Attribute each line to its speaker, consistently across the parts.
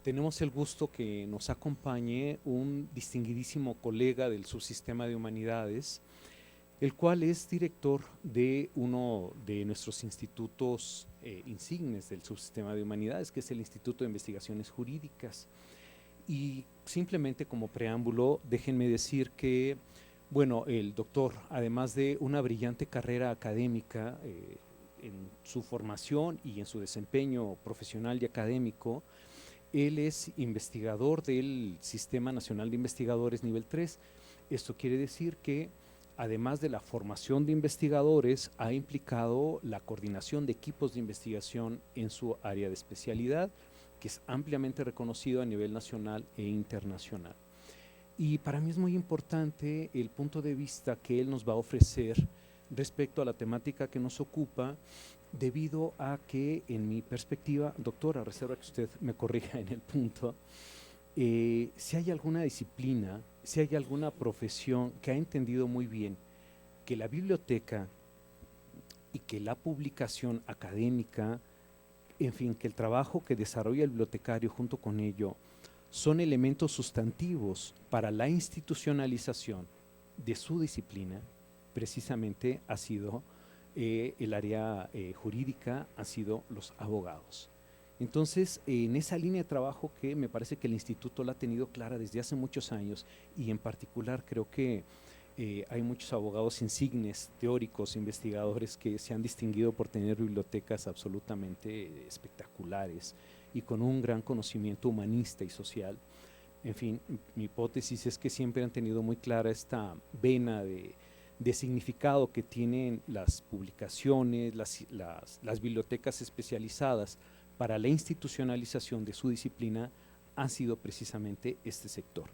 Speaker 1: tenemos el gusto que nos acompañe un distinguidísimo colega del subsistema de humanidades, el cual es director de uno de nuestros institutos insignes del subsistema de humanidades, que es el Instituto de Investigaciones Jurídicas. Y simplemente como preámbulo, déjenme decir que, bueno, el doctor, además de una brillante carrera académica en su formación y en su desempeño profesional y académico, él es investigador del Sistema Nacional de Investigadores nivel 3. Esto quiere decir que, además de la formación de investigadores, ha implicado la coordinación de equipos de investigación en su área de especialidad, que es ampliamente reconocido a nivel nacional e internacional. Y para mí es muy importante el punto de vista que él nos va a ofrecer respecto a la temática que nos ocupa, debido a que, en mi perspectiva, doctora, reserva que usted me corrija en el punto, si hay alguna disciplina, si hay alguna profesión que ha entendido muy bien que la biblioteca y que la publicación académica, en fin, que el trabajo que desarrolla el bibliotecario junto con ello, son elementos sustantivos para la institucionalización de su disciplina, precisamente ha sido el área jurídica, han sido los abogados. Entonces, en esa línea de trabajo que me parece que el instituto la ha tenido clara desde hace muchos años, y en particular creo que hay muchos abogados insignes, teóricos, investigadores que se han distinguido por tener bibliotecas absolutamente espectaculares y con un gran conocimiento humanista y social. En fin, mi hipótesis es que siempre han tenido muy clara esta vena de significado que tienen las publicaciones, las bibliotecas especializadas para la institucionalización de su disciplina, ha sido precisamente este sector.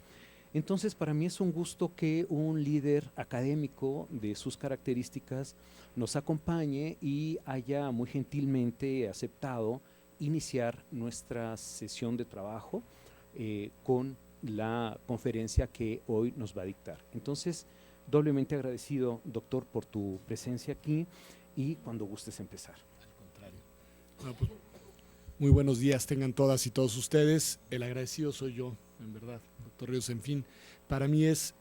Speaker 1: Entonces, para mí es un gusto que un líder académico de sus características nos acompañe y haya muy gentilmente aceptado iniciar nuestra sesión de trabajo con la conferencia que hoy nos va a dictar. Entonces, doblemente agradecido, doctor, por tu presencia aquí, y cuando gustes empezar.
Speaker 2: Al contrario. Bueno, pues, muy buenos días tengan todas y todos ustedes. El agradecido soy yo, en verdad, doctor Ríos. En fin, para mí es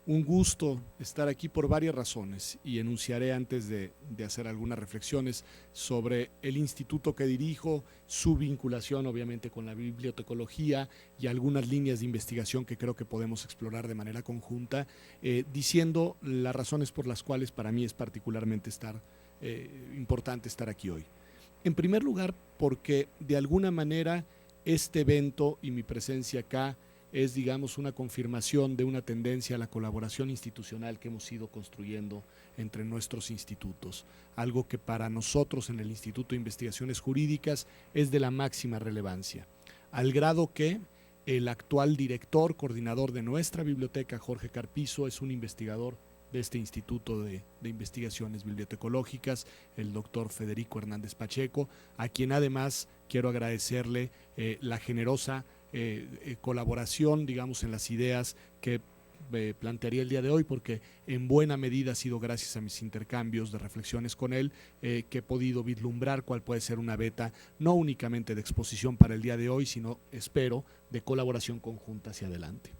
Speaker 2: un gusto estar aquí por varias razones, y enunciaré antes de hacer algunas reflexiones sobre el instituto que dirijo, su vinculación obviamente con la bibliotecología y algunas líneas de investigación que creo que podemos explorar de manera conjunta, diciendo las razones por las cuales para mí es particularmente importante estar aquí hoy. En primer lugar, porque de alguna manera este evento y mi presencia acá es, digamos, una confirmación de una tendencia a la colaboración institucional que hemos ido construyendo entre nuestros institutos, algo que para nosotros en el Instituto de Investigaciones Jurídicas es de la máxima relevancia, al grado que el actual director, coordinador de nuestra biblioteca, Jorge Carpizo, es un investigador de este Instituto de Investigaciones Bibliotecológicas, el doctor Federico Hernández Pacheco, a quien además quiero agradecerle la generosa colaboración, digamos, en las ideas que plantearía el día de hoy, porque en buena medida ha sido gracias a mis intercambios de reflexiones con él que he podido vislumbrar cuál puede ser una beta, no únicamente de exposición para el día de hoy, sino, espero, de colaboración conjunta hacia adelante.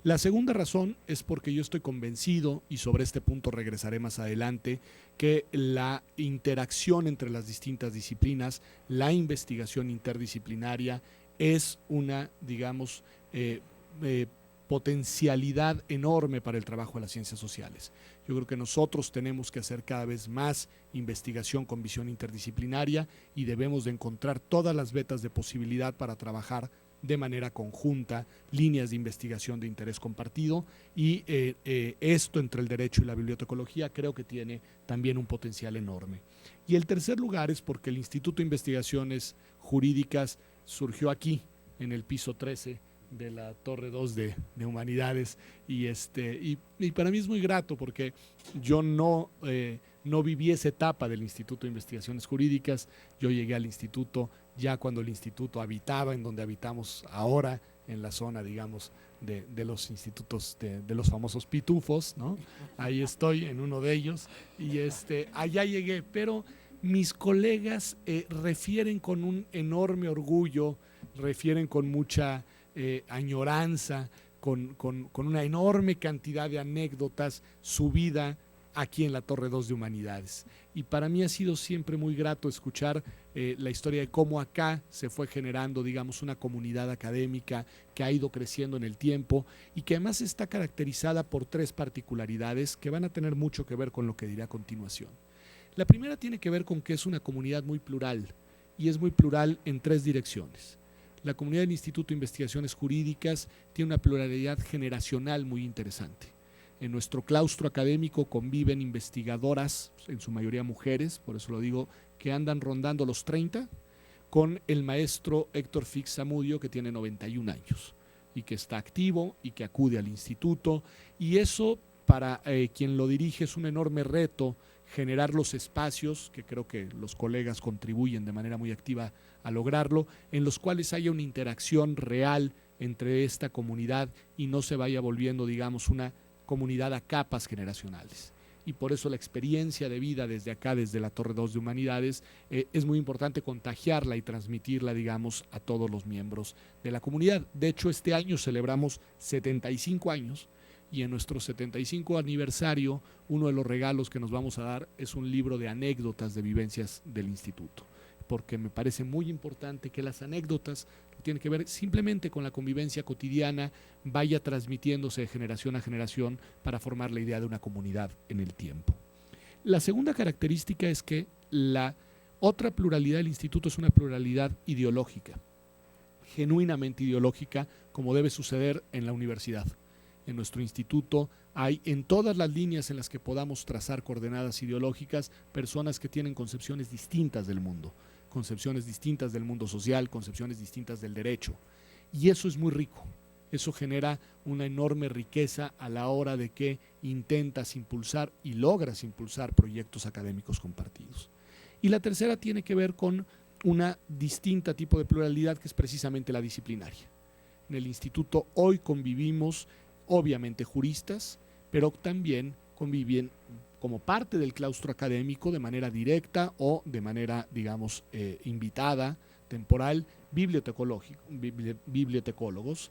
Speaker 2: La segunda razón es porque yo estoy convencido, y sobre este punto regresaré más adelante, que la interacción entre las distintas disciplinas, la investigación interdisciplinaria, es una, digamos, potencialidad enorme para el trabajo de las ciencias sociales. Yo creo que nosotros tenemos que hacer cada vez más investigación con visión interdisciplinaria, y debemos de encontrar todas las vetas de posibilidad para trabajar de manera conjunta, líneas de investigación de interés compartido, y esto entre el derecho y la bibliotecología creo que tiene también un potencial enorme. Y el tercer lugar es porque el Instituto de Investigaciones Jurídicas surgió aquí, en el piso 13 de la Torre 2 de Humanidades, y para mí es muy grato porque yo no viví esa etapa del Instituto de Investigaciones Jurídicas. Yo llegué al instituto ya cuando el instituto habitaba en donde habitamos ahora, en la zona, digamos, de los institutos de los famosos pitufos, ¿no? Ahí estoy en uno de ellos, y allá llegué, pero mis colegas refieren con un enorme orgullo refieren con mucha añoranza, con una enorme cantidad de anécdotas, su vida aquí en la Torre 2 de Humanidades. Y para mí ha sido siempre muy grato escuchar la historia de cómo acá se fue generando, digamos, una comunidad académica que ha ido creciendo en el tiempo y que además está caracterizada por 3 particularidades que van a tener mucho que ver con lo que diré a continuación. La primera tiene que ver con que es una comunidad muy plural, y es muy plural en 3 direcciones. La comunidad del Instituto de Investigaciones Jurídicas tiene una pluralidad generacional muy interesante. En nuestro claustro académico conviven investigadoras, en su mayoría mujeres, por eso lo digo, que andan rondando los 30, con el maestro Héctor Fix Zamudio, que tiene 91 años y que está activo y que acude al instituto. Y eso, para quien lo dirige, es un enorme reto, generar los espacios, que creo que los colegas contribuyen de manera muy activa a lograrlo, en los cuales haya una interacción real entre esta comunidad y no se vaya volviendo, digamos, una comunidad a capas generacionales. Y por eso la experiencia de vida desde acá, desde la Torre 2 de Humanidades, es muy importante contagiarla y transmitirla, digamos, a todos los miembros de la comunidad. De hecho, este año celebramos 75 años y en nuestro 75 aniversario, uno de los regalos que nos vamos a dar es un libro de anécdotas de vivencias del instituto, porque me parece muy importante que las anécdotas que tienen que ver simplemente con la convivencia cotidiana vaya transmitiéndose de generación a generación para formar la idea de una comunidad en el tiempo. La segunda característica es que la otra pluralidad del instituto es una pluralidad ideológica, genuinamente ideológica, como debe suceder en la universidad. En nuestro instituto hay, en todas las líneas en las que podamos trazar coordenadas ideológicas, personas que tienen concepciones distintas del mundo, concepciones distintas del mundo social, concepciones distintas del derecho. Y eso es muy rico. Eso genera una enorme riqueza a la hora de que intentas impulsar y logras impulsar proyectos académicos compartidos. Y la tercera tiene que ver con una distinta tipo de pluralidad, que es precisamente la disciplinaria. En el instituto hoy convivimos obviamente juristas, pero también conviven como parte del claustro académico de manera directa o de manera, digamos, invitada, temporal, bibliotecólogos,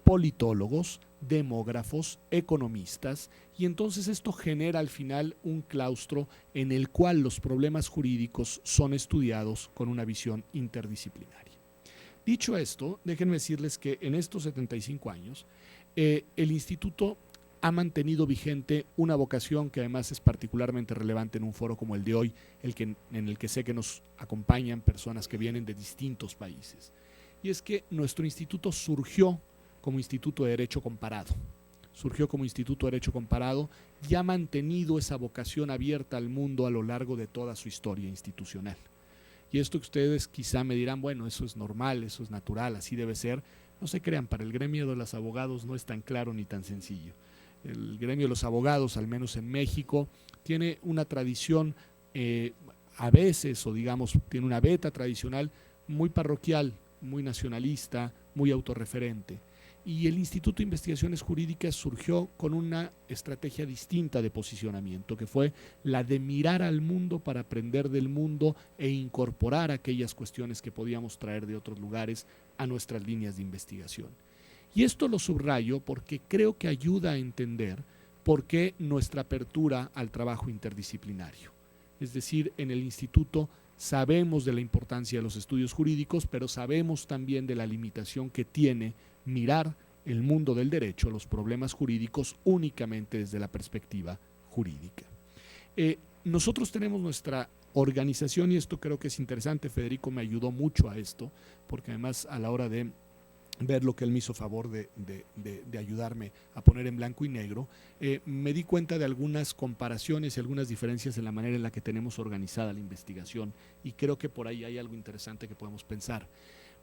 Speaker 2: politólogos, demógrafos, economistas, y entonces esto genera al final un claustro en el cual los problemas jurídicos son estudiados con una visión interdisciplinaria. Dicho esto, déjenme decirles que en estos 75 años, el instituto ha mantenido vigente una vocación que además es particularmente relevante en un foro como el de hoy, en el que sé que nos acompañan personas que vienen de distintos países. Y es que nuestro instituto surgió como Instituto de Derecho Comparado. Surgió como Instituto de Derecho Comparado y ha mantenido esa vocación abierta al mundo a lo largo de toda su historia institucional. Y esto que ustedes quizá me dirán, bueno, eso es normal, eso es natural, así debe ser. No se crean, para el gremio de los abogados no es tan claro ni tan sencillo. El gremio de los abogados, al menos en México, tiene una tradición a veces, o digamos, tiene una veta tradicional muy parroquial, muy nacionalista, muy autorreferente. Y el Instituto de Investigaciones Jurídicas surgió con una estrategia distinta de posicionamiento, que fue la de mirar al mundo para aprender del mundo e incorporar aquellas cuestiones que podíamos traer de otros lugares a nuestras líneas de investigación. Y esto lo subrayo porque creo que ayuda a entender por qué nuestra apertura al trabajo interdisciplinario. Es decir, en el instituto sabemos de la importancia de los estudios jurídicos, pero sabemos también de la limitación que tiene mirar el mundo del derecho, los problemas jurídicos, únicamente desde la perspectiva jurídica. Nosotros tenemos nuestra organización, y esto creo que es interesante, Federico me ayudó mucho a esto, porque además a la hora de ver lo que él me hizo favor de ayudarme a poner en blanco y negro, me di cuenta de algunas comparaciones y algunas diferencias en la manera en la que tenemos organizada la investigación, y creo que por ahí hay algo interesante que podemos pensar.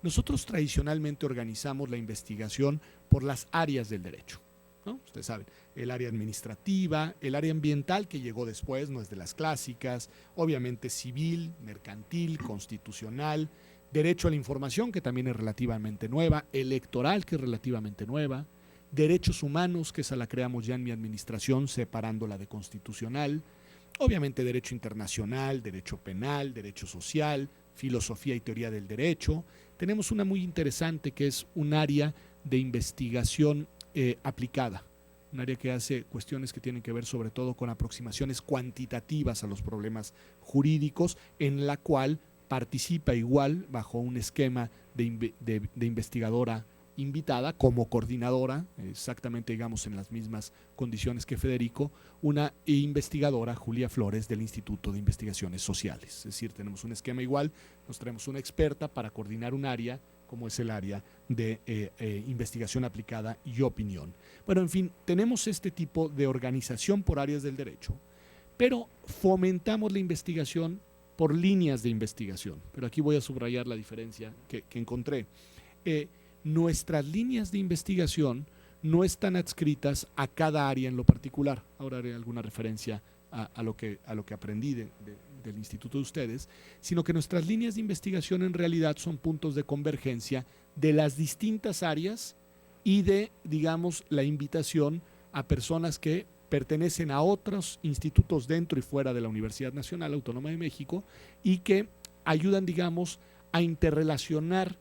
Speaker 2: Nosotros tradicionalmente organizamos la investigación por las áreas del derecho, ¿no? Ustedes saben, el área administrativa, el área ambiental, que llegó después, no es de las clásicas, obviamente civil, mercantil, constitucional, derecho a la información, que también es relativamente nueva, electoral, que es relativamente nueva, derechos humanos, que esa la creamos ya en mi administración, separándola de constitucional, obviamente derecho internacional, derecho penal, derecho social, filosofía y teoría del derecho, tenemos una muy interesante que es un área de investigación aplicada, un área que hace cuestiones que tienen que ver sobre todo con aproximaciones cuantitativas a los problemas jurídicos, en la cual participa igual bajo un esquema de investigadora invitada como coordinadora, exactamente digamos en las mismas condiciones que Federico, una investigadora, Julia Flores, del Instituto de Investigaciones Sociales. Es decir, tenemos un esquema igual, nos traemos una experta para coordinar un área como es el área de investigación aplicada y opinión. Bueno, en fin, tenemos este tipo de organización por áreas del derecho, pero fomentamos la investigación por líneas de investigación. Pero aquí voy a subrayar la diferencia que encontré. Nuestras líneas de investigación no están adscritas a cada área en lo particular. Ahora haré alguna referencia a lo que aprendí del instituto de ustedes, sino que nuestras líneas de investigación en realidad son puntos de convergencia de las distintas áreas y de, digamos, la invitación a personas que pertenecen a otros institutos dentro y fuera de la Universidad Nacional Autónoma de México y que ayudan, digamos, a interrelacionar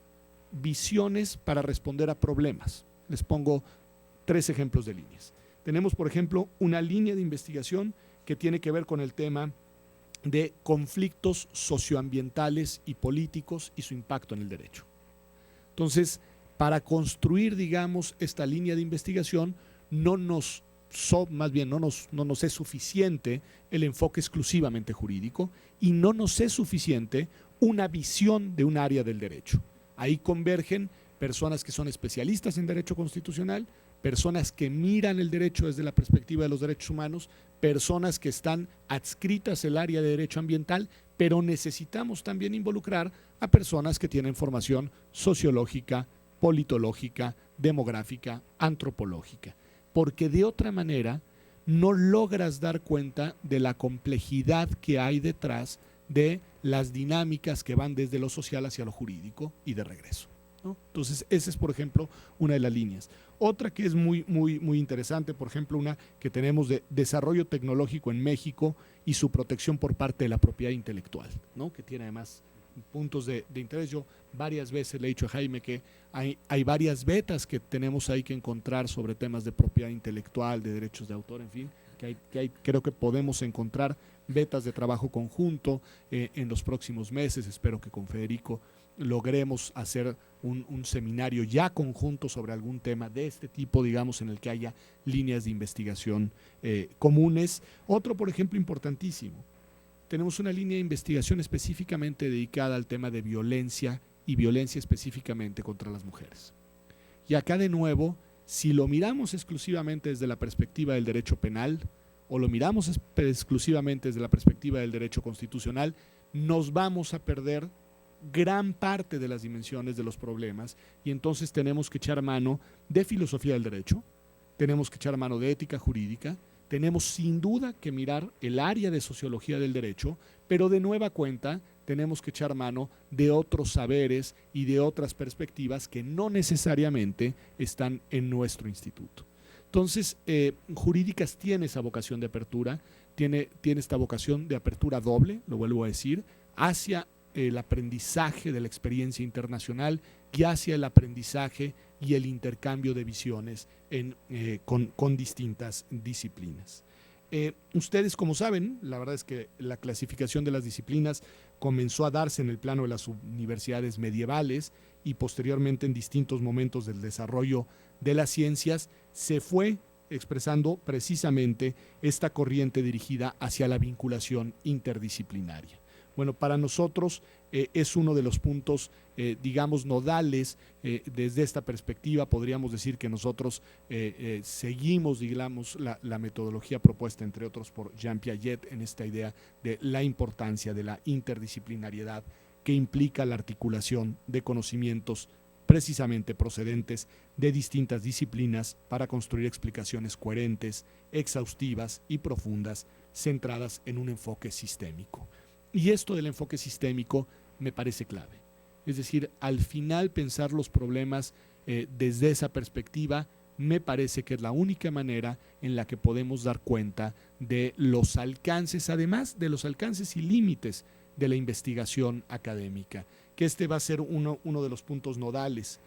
Speaker 2: visiones para responder a problemas. Les pongo 3 ejemplos de líneas. Tenemos, por ejemplo, una línea de investigación que tiene que ver con el tema de conflictos socioambientales y políticos y su impacto en el derecho. Entonces, para construir, digamos, esta línea de investigación, no nos es suficiente el enfoque exclusivamente jurídico y no nos es suficiente una visión de un área del derecho. Ahí convergen personas que son especialistas en derecho constitucional, personas que miran el derecho desde la perspectiva de los derechos humanos, personas que están adscritas al área de derecho ambiental, pero necesitamos también involucrar a personas que tienen formación sociológica, politológica, demográfica, antropológica, porque de otra manera no logras dar cuenta de la complejidad que hay detrás de las dinámicas que van desde lo social hacia lo jurídico y de regreso, ¿no? Entonces, esa es, por ejemplo, una de las líneas. Otra que es muy interesante, por ejemplo, una que tenemos de desarrollo tecnológico en México y su protección por parte de la propiedad intelectual, ¿no? Que tiene además puntos de interés. Yo varias veces le he dicho a Jaime que hay varias vetas que tenemos ahí que encontrar sobre temas de propiedad intelectual, de derechos de autor, en fin, creo que podemos encontrar vetas de trabajo conjunto en los próximos meses. Espero que con Federico logremos hacer un seminario ya conjunto sobre algún tema de este tipo, digamos, en el que haya líneas de investigación comunes. Otro, por ejemplo, importantísimo, tenemos una línea de investigación específicamente dedicada al tema de violencia y violencia específicamente contra las mujeres. Y acá de nuevo, si lo miramos exclusivamente desde la perspectiva del derecho penal o lo miramos exclusivamente desde la perspectiva del derecho constitucional, nos vamos a perder gran parte de las dimensiones de los problemas y entonces tenemos que echar mano de filosofía del derecho, tenemos que echar mano de ética jurídica, tenemos sin duda que mirar el área de sociología del derecho, pero de nueva cuenta tenemos que echar mano de otros saberes y de otras perspectivas que no necesariamente están en nuestro instituto. Entonces, Jurídicas tiene esa vocación de apertura, tiene esta vocación de apertura doble, lo vuelvo a decir, hacia el aprendizaje de la experiencia internacional y hacia el aprendizaje y el intercambio de visiones con distintas disciplinas. Ustedes, como saben, la verdad es que la clasificación de las disciplinas comenzó a darse en el plano de las universidades medievales y posteriormente en distintos momentos del desarrollo de las ciencias se fue expresando precisamente esta corriente dirigida hacia la vinculación interdisciplinaria. Bueno, para nosotros es uno de los puntos, digamos, nodales. Desde esta perspectiva podríamos decir que nosotros seguimos, digamos, la metodología propuesta, entre otros, por Jean Piaget en esta idea de la importancia de la interdisciplinariedad que implica la articulación de conocimientos precisamente procedentes de distintas disciplinas para construir explicaciones coherentes, exhaustivas y profundas, centradas en un enfoque sistémico. Y esto del enfoque sistémico me parece clave. Es decir, al final pensar los problemas desde esa perspectiva me parece que es la única manera en la que podemos dar cuenta de los alcances, además de los alcances y límites de la investigación académica. que este va a ser uno de los puntos nodales.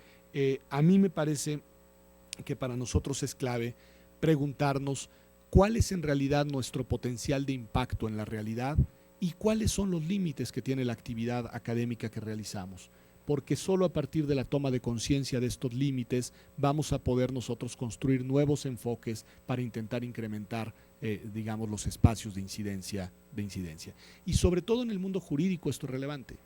Speaker 2: A mí me parece que para nosotros es clave preguntarnos cuál es en realidad nuestro potencial de impacto en la realidad y cuáles son los límites que tiene la actividad académica que realizamos. Porque solo a partir de la toma de conciencia de estos límites vamos a poder nosotros construir nuevos enfoques para intentar incrementar, digamos, los espacios de incidencia. Y sobre todo en el mundo jurídico esto es relevante,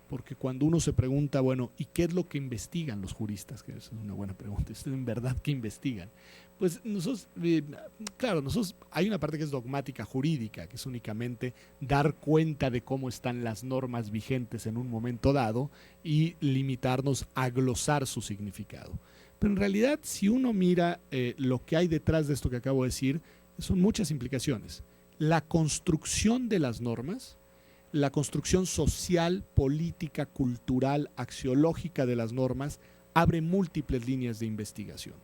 Speaker 2: porque cuando uno se pregunta, bueno, ¿y qué es lo que investigan los juristas? Que es una buena pregunta. ¿Ustedes en verdad qué investigan? Pues nosotros, hay una parte que es dogmática jurídica, que es únicamente dar cuenta de cómo están las normas vigentes en un momento dado y limitarnos a glosar su significado. Pero en realidad, si uno mira lo que hay detrás de esto que acabo de decir, son muchas implicaciones. La construcción de las normas, la construcción social, política, cultural, axiológica de las normas, abre múltiples líneas de investigación.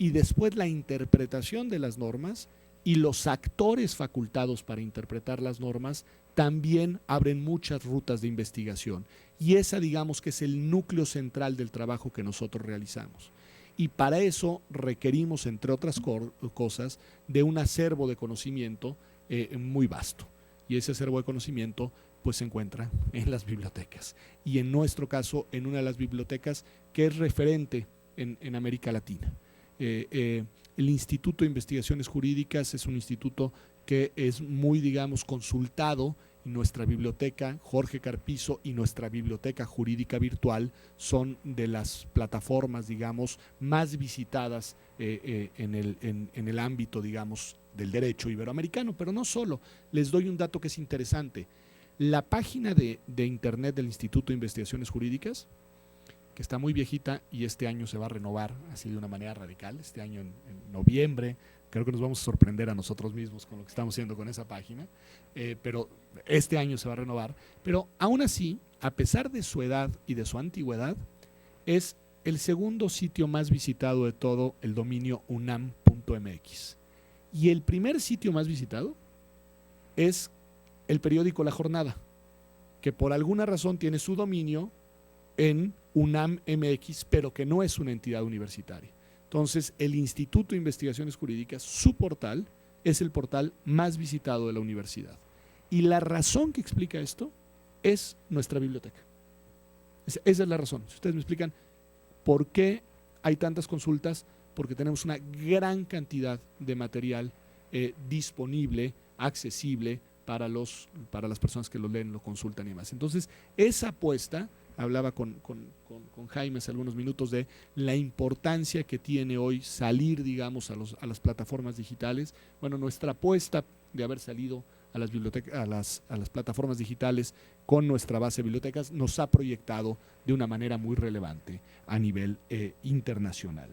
Speaker 2: Y después la interpretación de las normas y los actores facultados para interpretar las normas también abren muchas rutas de investigación. Y esa, digamos, que es el núcleo central del trabajo que nosotros realizamos. Y para eso requerimos, entre otras cosas, de un acervo de conocimiento muy vasto. Y ese acervo de conocimiento pues se encuentra en las bibliotecas. Y en nuestro caso, en una de las bibliotecas que es referente en América Latina. El Instituto de Investigaciones Jurídicas es un instituto que es muy, digamos, consultado. Nuestra biblioteca, Jorge Carpizo, y nuestra biblioteca jurídica virtual son de las plataformas, digamos, más visitadas en el ámbito, digamos, del derecho iberoamericano. Pero no solo, les doy un dato que es interesante. La página de internet del Instituto de Investigaciones Jurídicas, que está muy viejita y este año se va a renovar así de una manera radical, este año en noviembre, creo que nos vamos a sorprender a nosotros mismos con lo que estamos haciendo con esa página, pero este año se va a renovar. Pero aún así, a pesar de su edad y de su antigüedad, es el segundo sitio más visitado de todo el dominio unam.mx. Y el primer sitio más visitado es el periódico La Jornada, que por alguna razón tiene su dominio en UNAM MX, pero que no es una entidad universitaria. Entonces, el Instituto de Investigaciones Jurídicas, su portal, es el portal más visitado de la universidad. Y la razón que explica esto es nuestra biblioteca. Esa es la razón. Si ustedes me explican por qué hay tantas consultas, porque tenemos una gran cantidad de material disponible, accesible para las personas que lo leen, lo consultan y demás. Entonces, esa apuesta, hablaba con Jaime hace algunos minutos de la importancia que tiene hoy salir, digamos, a las plataformas digitales. Bueno, nuestra apuesta de haber salido a las bibliotecas, a las plataformas digitales con nuestra base de bibliotecas nos ha proyectado de una manera muy relevante a nivel internacional.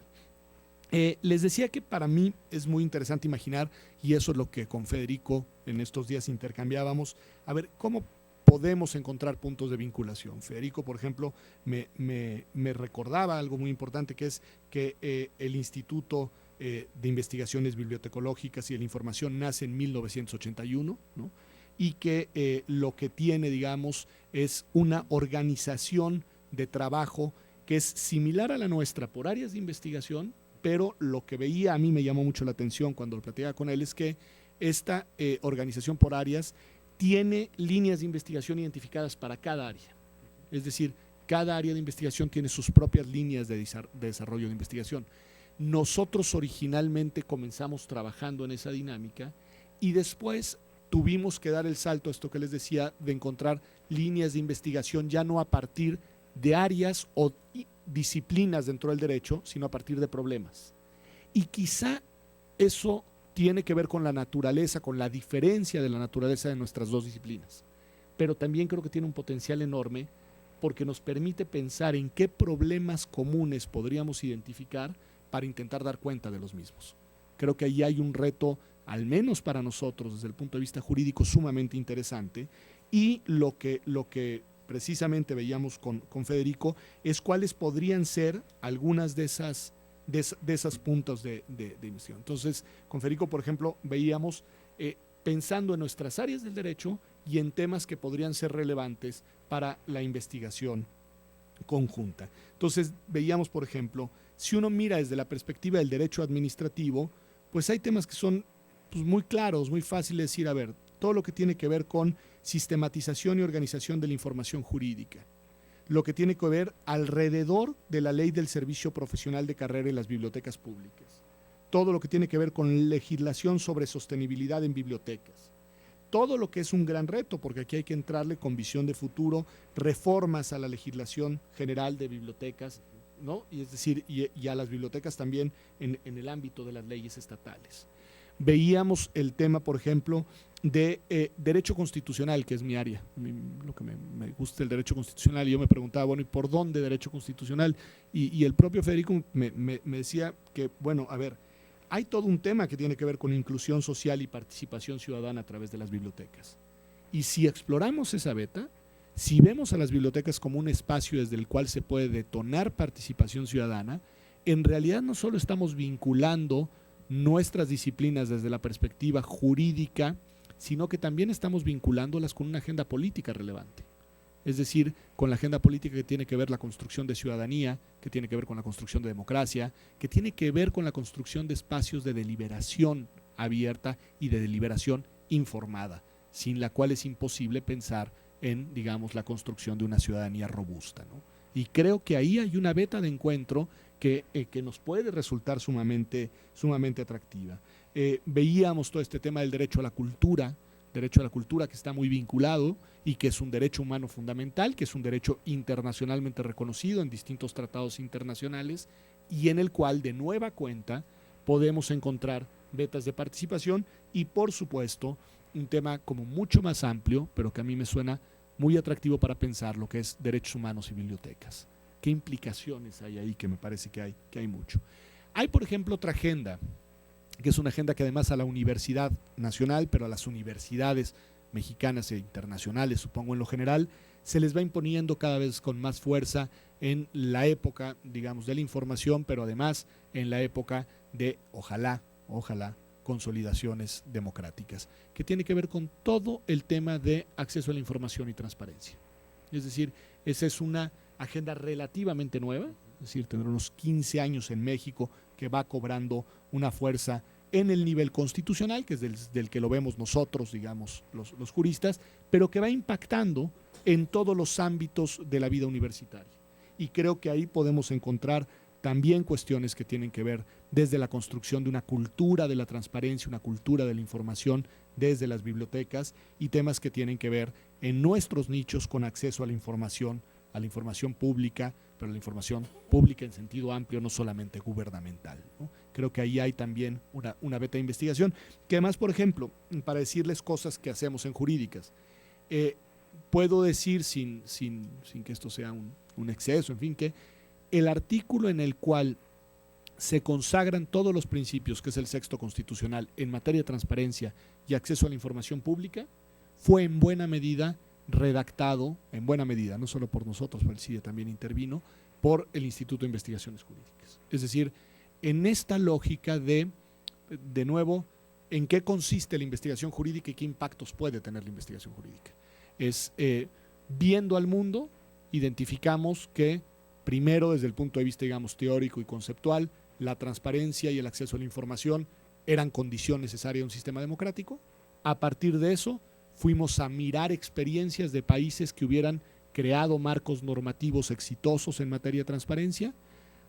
Speaker 2: Les decía que para mí es muy interesante imaginar, y eso es lo que con Federico en estos días intercambiábamos, a ver cómo podemos encontrar puntos de vinculación. Federico, por ejemplo, me recordaba algo muy importante, que es que el Instituto de Investigaciones Bibliotecológicas y de la Información nace en 1981, ¿no? Y que lo que tiene, digamos, es una organización de trabajo que es similar a la nuestra por áreas de investigación, pero lo que veía, a mí me llamó mucho la atención cuando lo platicaba con él, es que esta organización por áreas tiene líneas de investigación identificadas para cada área. Es decir, cada área de investigación tiene sus propias líneas de desarrollo de investigación. Nosotros originalmente comenzamos trabajando en esa dinámica y después tuvimos que dar el salto a esto que les decía, de encontrar líneas de investigación ya no a partir de áreas o disciplinas dentro del derecho, sino a partir de problemas. Y quizá eso tiene que ver con la naturaleza, con la diferencia de la naturaleza de nuestras dos disciplinas. Pero también creo que tiene un potencial enorme porque nos permite pensar en qué problemas comunes podríamos identificar para intentar dar cuenta de los mismos. Creo que ahí hay un reto, al menos para nosotros, desde el punto de vista jurídico, sumamente interesante. Y lo que precisamente veíamos con Federico es cuáles podrían ser algunas de esas puntos de investigación. Entonces, con Federico, por ejemplo, veíamos pensando en nuestras áreas del derecho y en temas que podrían ser relevantes para la investigación conjunta. Entonces veíamos, por ejemplo, si uno mira desde la perspectiva del derecho administrativo, pues hay temas que son pues, muy claros, muy fáciles de decir, a ver, todo lo que tiene que ver con sistematización y organización de la información jurídica, lo que tiene que ver alrededor de la ley del servicio profesional de carrera y las bibliotecas públicas, todo lo que tiene que ver con legislación sobre sostenibilidad en bibliotecas, todo lo que es un gran reto, porque aquí hay que entrarle con visión de futuro, reformas a la legislación general de bibliotecas, ¿no? Y es decir, y a las bibliotecas también en el ámbito de las leyes estatales. Veíamos el tema, por ejemplo, de derecho constitucional, que es mi área, lo que me gusta el derecho constitucional, y yo me preguntaba, bueno, ¿y por dónde derecho constitucional? Y el propio Federico me decía que, bueno, a ver, hay todo un tema que tiene que ver con inclusión social y participación ciudadana a través de las bibliotecas. Y si exploramos esa beta, si vemos a las bibliotecas como un espacio desde el cual se puede detonar participación ciudadana, en realidad no solo estamos vinculando nuestras disciplinas desde la perspectiva jurídica, sino que también estamos vinculándolas con una agenda política relevante. Es decir, con la agenda política que tiene que ver la construcción de ciudadanía, que tiene que ver con la construcción de democracia, que tiene que ver con la construcción de espacios de deliberación abierta y de deliberación informada, sin la cual es imposible pensar en, digamos, la construcción de una ciudadanía robusta, ¿no? Y creo que ahí hay una beta de encuentro que nos puede resultar sumamente atractiva. Veíamos todo este tema del derecho a la cultura que está muy vinculado y que es un derecho humano fundamental, que es un derecho internacionalmente reconocido en distintos tratados internacionales y en el cual de nueva cuenta podemos encontrar vetas de participación y por supuesto un tema como mucho más amplio, pero que a mí me suena muy atractivo para pensar lo que es derechos humanos y bibliotecas. ¿Qué implicaciones hay ahí? Que me parece que hay mucho. Hay, por ejemplo, otra agenda, que es una agenda que además a la Universidad Nacional, pero a las universidades mexicanas e internacionales, supongo en lo general, se les va imponiendo cada vez con más fuerza en la época, digamos, de la información, pero además en la época de, ojalá, consolidaciones democráticas, que tiene que ver con todo el tema de acceso a la información y transparencia. Es decir, esa es una agenda relativamente nueva, es decir, tener unos 15 años en México, que va cobrando una fuerza en el nivel constitucional, que es del que lo vemos nosotros, digamos, los juristas, pero que va impactando en todos los ámbitos de la vida universitaria. Y creo que ahí podemos encontrar también cuestiones que tienen que ver desde la construcción de una cultura de la transparencia, una cultura de la información desde las bibliotecas y temas que tienen que ver en nuestros nichos con acceso a la información pública, pero la información pública en sentido amplio, no solamente gubernamental, ¿no? Creo que ahí hay también una beta de investigación, que además, por ejemplo, para decirles cosas que hacemos en jurídicas, puedo decir sin que esto sea un exceso, en fin, que el artículo en el cual se consagran todos los principios, que es el sexto constitucional, en materia de transparencia y acceso a la información pública, fue en buena medida redactado, en buena medida, no solo por nosotros, pero el CIDE también intervino, por el Instituto de Investigaciones Jurídicas. Es decir, en esta lógica de nuevo, en qué consiste la investigación jurídica y qué impactos puede tener la investigación jurídica. Es viendo al mundo, identificamos que primero, desde el punto de vista, digamos, teórico y conceptual, la transparencia y el acceso a la información eran condición necesaria de un sistema democrático. A partir de eso, fuimos a mirar experiencias de países que hubieran creado marcos normativos exitosos en materia de transparencia,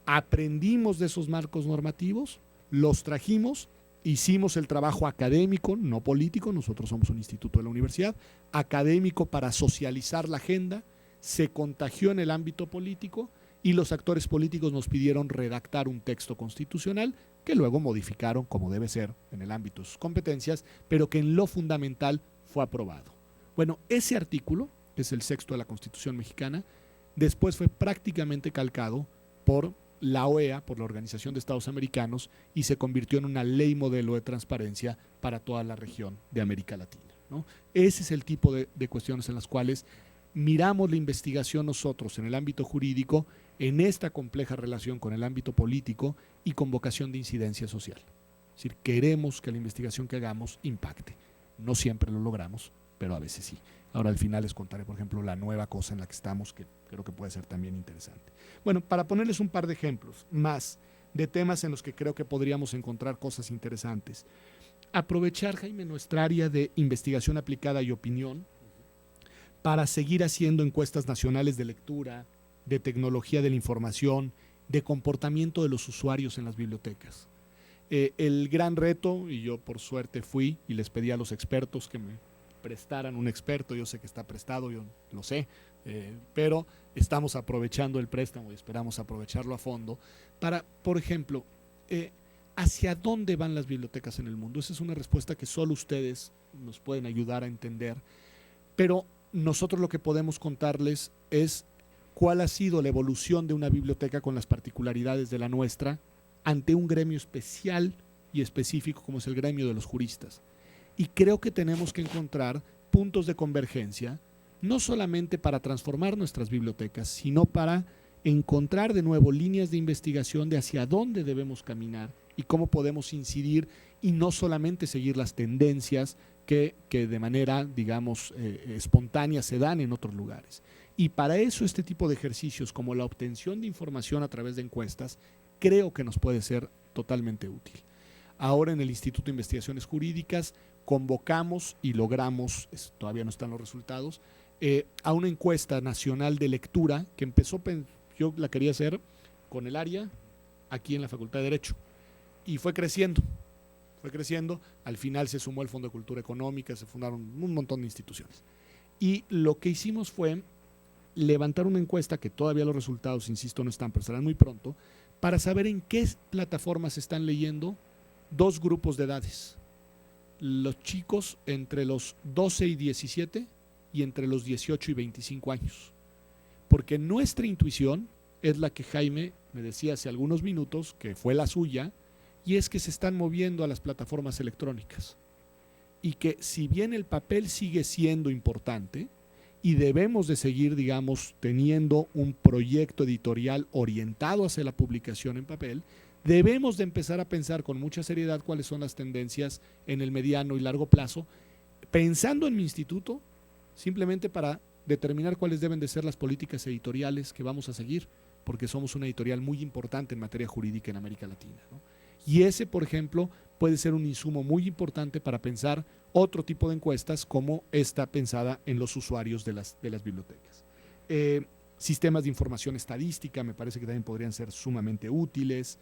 Speaker 2: aprendimos de esos marcos normativos, los trajimos, hicimos el trabajo académico, no político, nosotros somos un instituto de la universidad, académico para socializar la agenda, se contagió en el ámbito político y los actores políticos nos pidieron redactar un texto constitucional que luego modificaron como debe ser en el ámbito de sus competencias, pero que en lo fundamental fue aprobado. Bueno, ese artículo, que es el sexto de la Constitución mexicana, después fue prácticamente calcado por la OEA, por la Organización de Estados Americanos, y se convirtió en una ley modelo de transparencia para toda la región de América Latina, ¿no? Ese es el tipo de cuestiones en las cuales miramos la investigación nosotros en el ámbito jurídico en esta compleja relación con el ámbito político y con vocación de incidencia social. Es decir, queremos que la investigación que hagamos impacte. No siempre lo logramos, pero a veces sí. Ahora al final les contaré, por ejemplo, la nueva cosa en la que estamos, que creo que puede ser también interesante. Bueno, para ponerles un par de ejemplos más de temas en los que creo que podríamos encontrar cosas interesantes. Aprovechar, Jaime, nuestra área de investigación aplicada y opinión para seguir haciendo encuestas nacionales de lectura, de tecnología de la información, de comportamiento de los usuarios en las bibliotecas. El gran reto, y yo por suerte fui y les pedí a los expertos que me prestaran un experto, yo sé que está prestado, yo lo sé, pero estamos aprovechando el préstamo y esperamos aprovecharlo a fondo para, por ejemplo, ¿hacia dónde van las bibliotecas en el mundo? Esa es una respuesta que solo ustedes nos pueden ayudar a entender, pero nosotros lo que podemos contarles es cuál ha sido la evolución de una biblioteca con las particularidades de la nuestra ante un gremio especial y específico como es el gremio de los juristas. Y creo que tenemos que encontrar puntos de convergencia, no solamente para transformar nuestras bibliotecas, sino para encontrar de nuevo líneas de investigación de hacia dónde debemos caminar y cómo podemos incidir y no solamente seguir las tendencias que de manera, digamos, espontánea se dan en otros lugares. Y para eso este tipo de ejercicios, como la obtención de información a través de encuestas, creo que nos puede ser totalmente útil. Ahora en el Instituto de Investigaciones Jurídicas convocamos y logramos, todavía no están los resultados, a una encuesta nacional de lectura que empezó, yo la quería hacer con el área aquí en la Facultad de Derecho y fue creciendo, al final se sumó el Fondo de Cultura Económica, se fundaron un montón de instituciones. Y lo que hicimos fue levantar una encuesta, que todavía los resultados, insisto, no están, pero serán muy pronto, para saber en qué plataformas están leyendo dos grupos de edades. Los chicos entre los 12 y 17 y entre los 18 y 25 años. Porque nuestra intuición es la que Jaime me decía hace algunos minutos, que fue la suya, y es que se están moviendo a las plataformas electrónicas. Y que si bien el papel sigue siendo importante y debemos de seguir, digamos, teniendo un proyecto editorial orientado hacia la publicación en papel, debemos de empezar a pensar con mucha seriedad cuáles son las tendencias en el mediano y largo plazo, pensando en mi instituto, simplemente para determinar cuáles deben de ser las políticas editoriales que vamos a seguir, porque somos una editorial muy importante en materia jurídica en América Latina, ¿no? Y ese, por ejemplo, puede ser un insumo muy importante para pensar otro tipo de encuestas como esta pensada en los usuarios de las bibliotecas. Sistemas de información estadística me parece que también podrían ser sumamente útiles.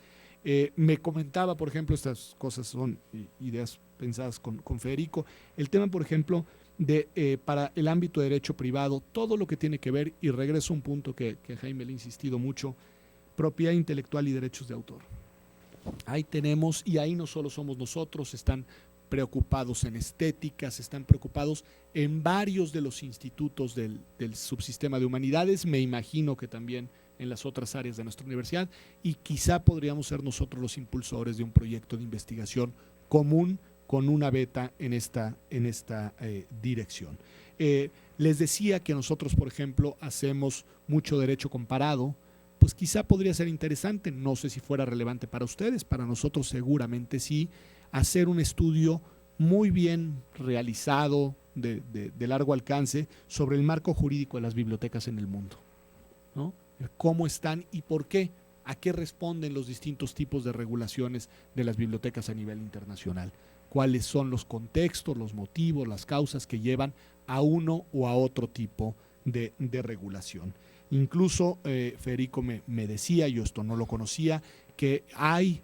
Speaker 2: Me comentaba, por ejemplo, estas cosas son ideas pensadas con Federico, el tema, por ejemplo, de para el ámbito de derecho privado, todo lo que tiene que ver, y regreso a un punto que Jaime le ha insistido mucho, propiedad intelectual y derechos de autor. Ahí tenemos, y ahí no solo somos nosotros, están preocupados en estéticas, están preocupados en varios de los institutos del subsistema de humanidades, me imagino que también en las otras áreas de nuestra universidad, y quizá podríamos ser nosotros los impulsores de un proyecto de investigación común con una beta en esta dirección. Les decía que nosotros, por ejemplo, hacemos mucho derecho comparado, pues quizá podría ser interesante, no sé si fuera relevante para ustedes, para nosotros seguramente sí, hacer un estudio muy bien realizado, de largo alcance, sobre el marco jurídico de las bibliotecas en el mundo, ¿no? Cómo están y por qué, a qué responden los distintos tipos de regulaciones de las bibliotecas a nivel internacional, cuáles son los contextos, los motivos, las causas que llevan a uno o a otro tipo de regulación. Incluso Federico me decía, yo esto no lo conocía, que hay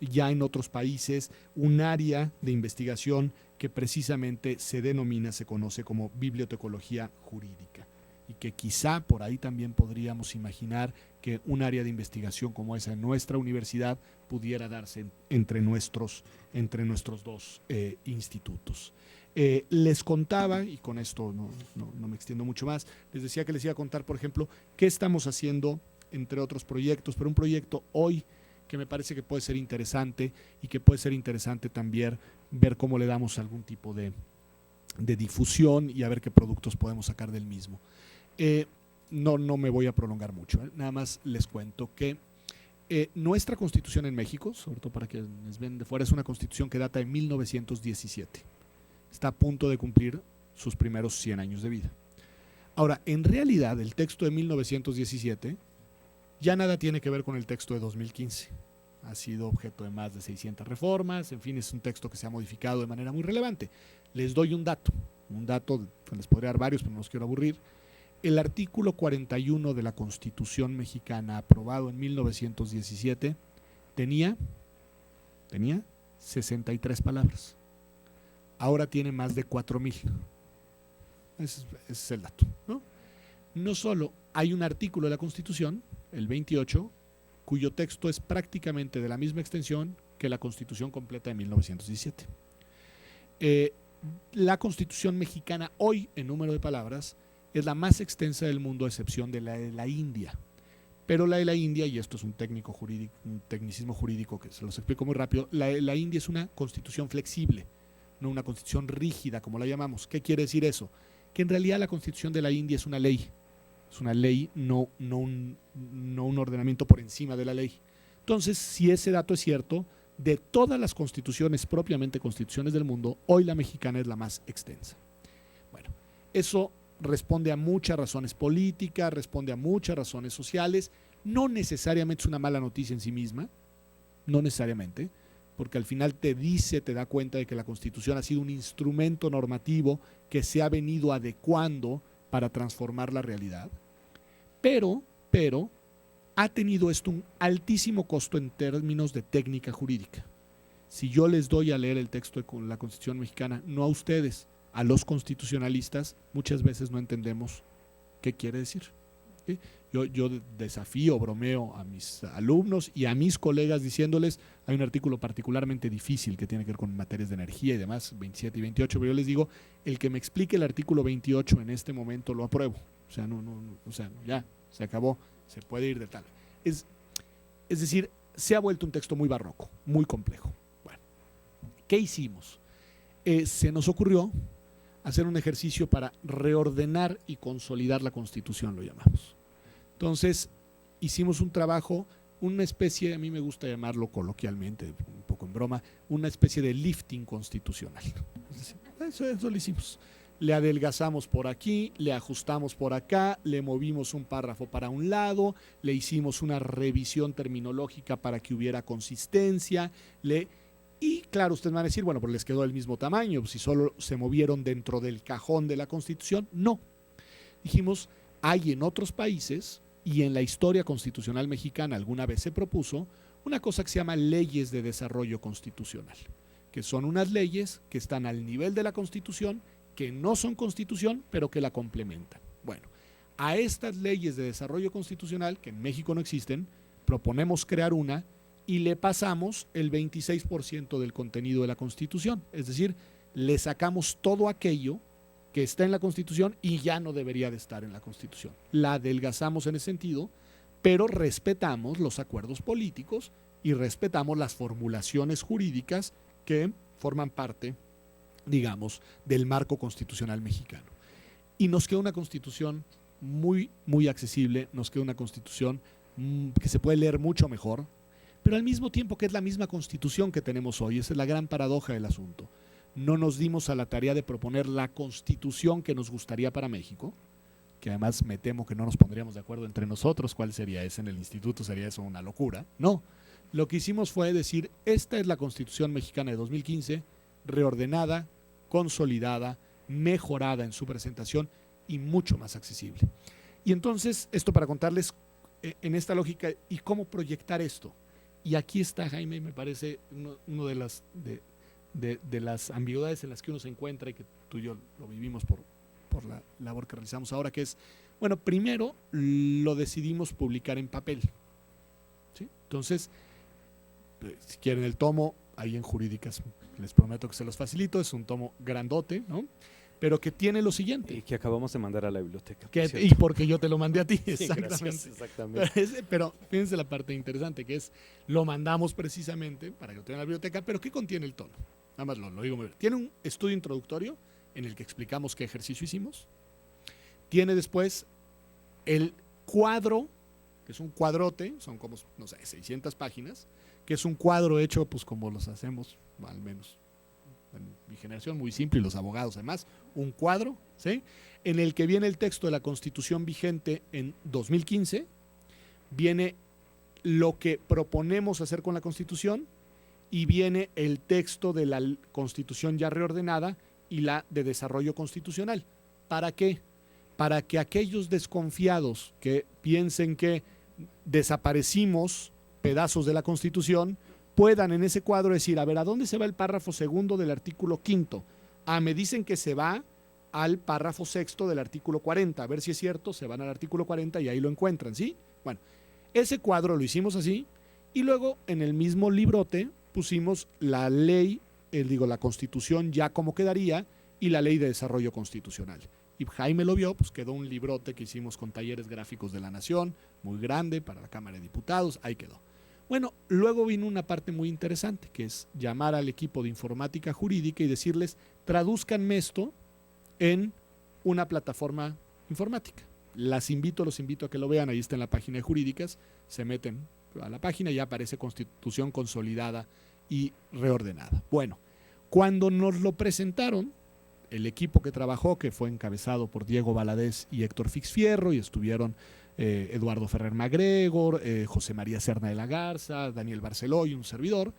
Speaker 2: ya en otros países un área de investigación que precisamente se conoce como bibliotecología jurídica, y que quizá por ahí también podríamos imaginar que un área de investigación como esa en nuestra universidad pudiera darse entre nuestros dos institutos. Les contaba, y con esto no me extiendo mucho más, les decía que les iba a contar, por ejemplo, qué estamos haciendo entre otros proyectos, pero un proyecto hoy que me parece que puede ser interesante y que puede ser interesante también ver cómo le damos algún tipo de difusión y a ver qué productos podemos sacar del mismo. No me voy a prolongar mucho, nada más les cuento que nuestra constitución en México, sobre todo para que les ven de fuera, es una constitución que data de 1917. está a punto de cumplir sus primeros 100 años de vida. Ahora, en realidad, el texto de 1917 ya nada tiene que ver con el texto de 2015. Ha sido objeto de más de 600 reformas, en fin, es un texto que se ha modificado de manera muy relevante. Les doy un dato que les podría dar varios, pero no los quiero aburrir. El artículo 41 de la Constitución mexicana, aprobado en 1917, tenía 63 palabras. Ahora tiene más de 4,000. Ese es el dato, ¿no? No solo hay un artículo de la Constitución, el 28, cuyo texto es prácticamente de la misma extensión que la Constitución completa de 1917. La Constitución mexicana hoy, en número de palabras, es la más extensa del mundo, a excepción de la de la India. Pero la de la India, y esto es un tecnicismo jurídico que se los explico muy rápido, la de la India es una constitución flexible, no una constitución rígida, como la llamamos. ¿Qué quiere decir eso? Que en realidad la constitución de la India es una ley, no un ordenamiento por encima de la ley. Entonces, si ese dato es cierto, de todas las constituciones, propiamente constituciones del mundo, hoy la mexicana es la más extensa. Bueno, eso responde a muchas razones políticas, responde a muchas razones sociales, no necesariamente es una mala noticia en sí misma, no necesariamente, porque al final te da cuenta de que la Constitución ha sido un instrumento normativo que se ha venido adecuando para transformar la realidad, pero ha tenido esto un altísimo costo en términos de técnica jurídica. Si yo les doy a leer el texto de la Constitución mexicana, no a ustedes, a los constitucionalistas, muchas veces no entendemos qué quiere decir. ¿Sí? Yo desafío, bromeo a mis alumnos y a mis colegas diciéndoles, hay un artículo particularmente difícil que tiene que ver con materias de energía y demás, 27 y 28, pero yo les digo, el que me explique el artículo 28 en este momento lo apruebo. O sea, ya, se acabó, se puede ir de tal. Es decir, se ha vuelto un texto muy barroco, muy complejo. Bueno, ¿qué hicimos? Se nos ocurrió hacer un ejercicio para reordenar y consolidar la Constitución, lo llamamos. Entonces, hicimos un trabajo, una especie, a mí me gusta llamarlo coloquialmente, un poco en broma, una especie de lifting constitucional. Eso lo hicimos. Le adelgazamos por aquí, le ajustamos por acá, le movimos un párrafo para un lado, le hicimos una revisión terminológica para que hubiera consistencia, y claro, ustedes van a decir, bueno, pues les quedó del mismo tamaño, si solo se movieron dentro del cajón de la Constitución. No. Dijimos, hay en otros países, y en la historia constitucional mexicana alguna vez se propuso, una cosa que se llama leyes de desarrollo constitucional, que son unas leyes que están al nivel de la Constitución, que no son Constitución, pero que la complementan. Bueno, a estas leyes de desarrollo constitucional, que en México no existen, proponemos crear una y le pasamos el 26% del contenido de la Constitución. Es decir, le sacamos todo aquello que está en la Constitución y ya no debería de estar en la Constitución. La adelgazamos en ese sentido, pero respetamos los acuerdos políticos y respetamos las formulaciones jurídicas que forman parte, digamos, del marco constitucional mexicano. Y nos queda una Constitución muy, muy accesible, nos queda una Constitución que se puede leer mucho mejor, pero al mismo tiempo que es la misma Constitución que tenemos hoy. Esa es la gran paradoja del asunto. No nos dimos a la tarea de proponer la Constitución que nos gustaría para México, que además me temo que no nos pondríamos de acuerdo entre nosotros cuál sería esa en el instituto, sería eso una locura. No, lo que hicimos fue decir, esta es la Constitución mexicana de 2015, reordenada, consolidada, mejorada en su presentación y mucho más accesible. Y entonces, esto para contarles en esta lógica y cómo proyectar esto. Y aquí está, Jaime, me parece uno de las ambigüedades en las que uno se encuentra y que tú y yo lo vivimos por la labor que realizamos ahora, que es, bueno, primero lo decidimos publicar en papel, ¿sí? Entonces, si quieren el tomo, ahí en Jurídicas, les prometo que se los facilito, es un tomo grandote, ¿no? Pero que tiene lo siguiente.
Speaker 1: Y que acabamos de mandar a la biblioteca.
Speaker 2: Y porque yo te lo mandé a ti,
Speaker 1: sí,
Speaker 2: exactamente.
Speaker 1: Gracias, exactamente.
Speaker 2: Pero fíjense la parte interesante, que es, lo mandamos precisamente para que lo tengan en la biblioteca, pero ¿qué contiene el tomo? Nada más lo digo muy bien. Tiene un estudio introductorio en el que explicamos qué ejercicio hicimos. Tiene después el cuadro, que es un cuadrote, son como, no sé, 600 páginas, que es un cuadro hecho pues como los hacemos, al menos en mi generación muy simple y los abogados además, un cuadro, ¿sí?, en el que viene el texto de la Constitución vigente en 2015, viene lo que proponemos hacer con la Constitución y viene el texto de la Constitución ya reordenada y la de desarrollo constitucional. ¿Para qué? Para que aquellos desconfiados que piensen que desaparecimos pedazos de la Constitución puedan en ese cuadro decir, a ver, ¿a dónde se va el párrafo segundo del artículo quinto? Ah, me dicen que se va al párrafo sexto del artículo 40, a ver si es cierto, se van al artículo 40 y ahí lo encuentran, ¿sí? Bueno, ese cuadro lo hicimos así y luego en el mismo librote pusimos la ley, la Constitución ya como quedaría y la ley de desarrollo constitucional. Y Jaime lo vio, pues quedó un librote que hicimos con talleres gráficos de la Nación, muy grande para la Cámara de Diputados, ahí quedó. Bueno, luego vino una parte muy interesante, que es llamar al equipo de informática jurídica y decirles, tradúzcanme esto en una plataforma informática. Los invito a que lo vean, ahí está en la página de Jurídicas, se meten a la página y ya aparece Constitución consolidada y reordenada. Bueno, cuando nos lo presentaron, el equipo que trabajó, que fue encabezado por Diego Valadez y Héctor Fixfierro, y estuvieron Eduardo Ferrer Magregor, José María Serna de la Garza, Daniel Barceló y un servidor,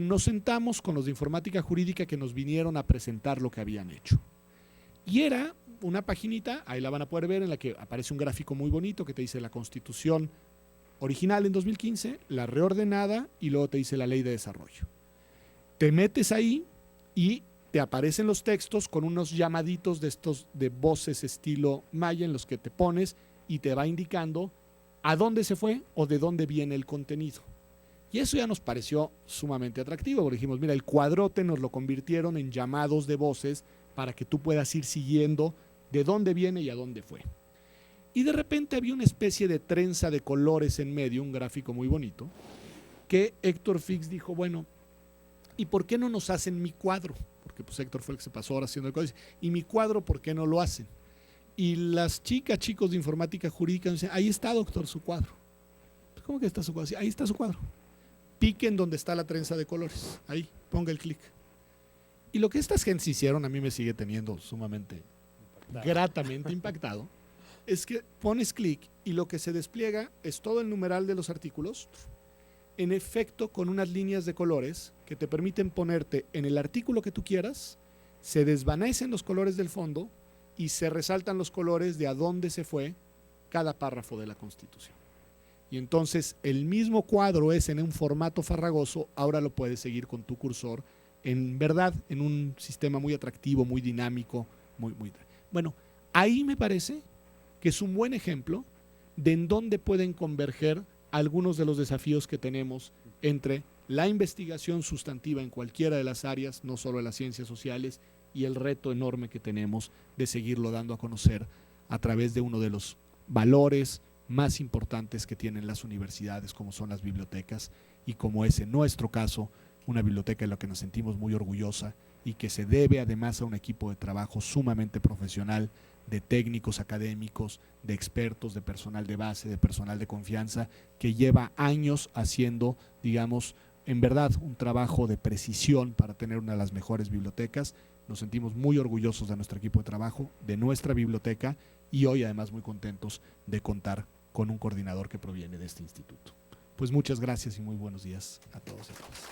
Speaker 2: nos sentamos con los de informática jurídica que nos vinieron a presentar lo que habían hecho. Y era una paginita, ahí la van a poder ver, en la que aparece un gráfico muy bonito que te dice la Constitución original en 2015, la reordenada y luego te dice la ley de desarrollo. Te metes ahí y te aparecen los textos con unos llamaditos de estos de voces estilo maya en los que te pones y te va indicando a dónde se fue o de dónde viene el contenido. Y eso ya nos pareció sumamente atractivo, porque dijimos, mira, el cuadrote nos lo convirtieron en llamados de voces para que tú puedas ir siguiendo de dónde viene y a dónde fue. Y de repente había una especie de trenza de colores en medio, un gráfico muy bonito, que Héctor Fix dijo, bueno, ¿y por qué no nos hacen mi cuadro? Porque pues Héctor fue el que se pasó ahora haciendo el código. ¿Y mi cuadro por qué no lo hacen? Y las chicos de informática jurídica dicen, ahí está, doctor, su cuadro. ¿Cómo que está su cuadro? Sí, ahí está su cuadro. Pique en donde está la trenza de colores. Ahí, ponga el clic. Y lo que estas gentes hicieron a mí me sigue teniendo sumamente gratamente impactado, es que pones clic y lo que se despliega es todo el numeral de los artículos, en efecto con unas líneas de colores que te permiten ponerte en el artículo que tú quieras, se desvanecen los colores del fondo y se resaltan los colores de a dónde se fue cada párrafo de la Constitución. Y entonces el mismo cuadro es en un formato farragoso, ahora lo puedes seguir con tu cursor, en verdad, en un sistema muy atractivo, muy dinámico, muy. Bueno, ahí me parece que es un buen ejemplo de en dónde pueden converger algunos de los desafíos que tenemos entre la investigación sustantiva en cualquiera de las áreas, no solo de las ciencias sociales, y el reto enorme que tenemos de seguirlo dando a conocer a través de uno de los valores más importantes que tienen las universidades, como son las bibliotecas, y como es en nuestro caso una biblioteca en la que nos sentimos muy orgullosa y que se debe además a un equipo de trabajo sumamente profesional, de técnicos académicos, de expertos, de personal de base, de personal de confianza, que lleva años haciendo, digamos, en verdad un trabajo de precisión para tener una de las mejores bibliotecas. Nos sentimos muy orgullosos de nuestro equipo de trabajo, de nuestra biblioteca, y hoy además muy contentos de contar con un coordinador que proviene de este instituto. Pues muchas gracias y muy buenos días a todos y a todas.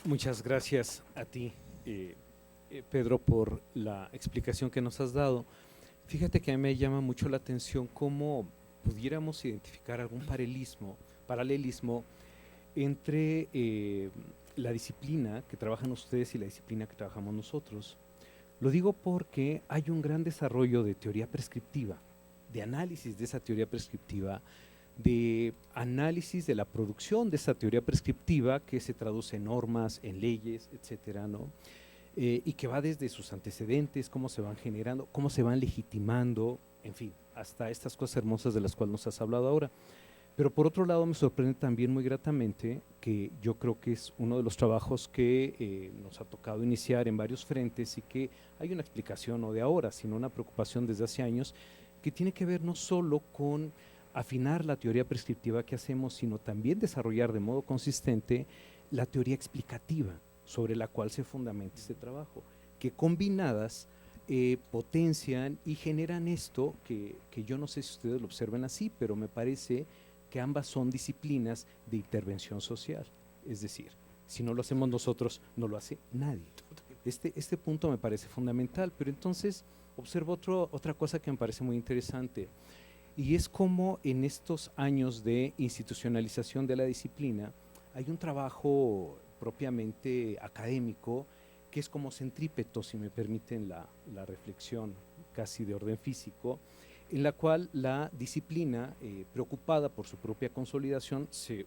Speaker 1: Muchas gracias a ti, Pedro, por la explicación que nos has dado. Fíjate que a mí me llama mucho la atención cómo pudiéramos identificar algún paralelismo entre la disciplina que trabajan ustedes y la disciplina que trabajamos nosotros. Lo digo porque hay un gran desarrollo de teoría prescriptiva, de análisis de esa teoría prescriptiva, de análisis de la producción de esa teoría prescriptiva que se traduce en normas, en leyes, etcétera, ¿no? Y que va desde sus antecedentes, cómo se van generando, cómo se van legitimando, en fin, hasta estas cosas hermosas de las cuales nos has hablado ahora. Pero por otro lado me sorprende también muy gratamente que yo creo que es uno de los trabajos que nos ha tocado iniciar en varios frentes y que hay una explicación no de ahora, sino una preocupación desde hace años que tiene que ver no solo con afinar la teoría prescriptiva que hacemos, sino también desarrollar de modo consistente la teoría explicativa sobre la cual se fundamenta este trabajo, que combinadas potencian y generan esto que yo no sé si ustedes lo observan así, pero me parece que ambas son disciplinas de intervención social. Es decir, si no lo hacemos nosotros, no lo hace nadie. Este punto me parece fundamental, pero entonces observo otra cosa que me parece muy interesante, y es como en estos años de institucionalización de la disciplina hay un trabajo propiamente académico que es como centrípeto, si me permiten la reflexión casi de orden físico, en la cual la disciplina, preocupada por su propia consolidación, se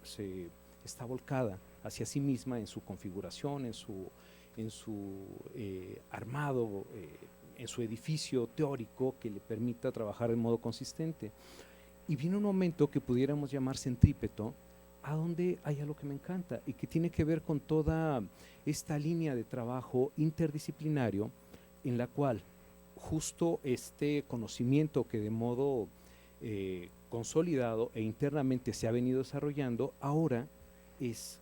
Speaker 1: está volcada hacia sí misma en su configuración, en su armado, en su edificio teórico que le permita trabajar de modo consistente. Y viene un momento que pudiéramos llamar centrípeto, a donde hay algo que me encanta y que tiene que ver con toda esta línea de trabajo interdisciplinario en la cual justo este conocimiento que de modo consolidado e internamente se ha venido desarrollando, ahora es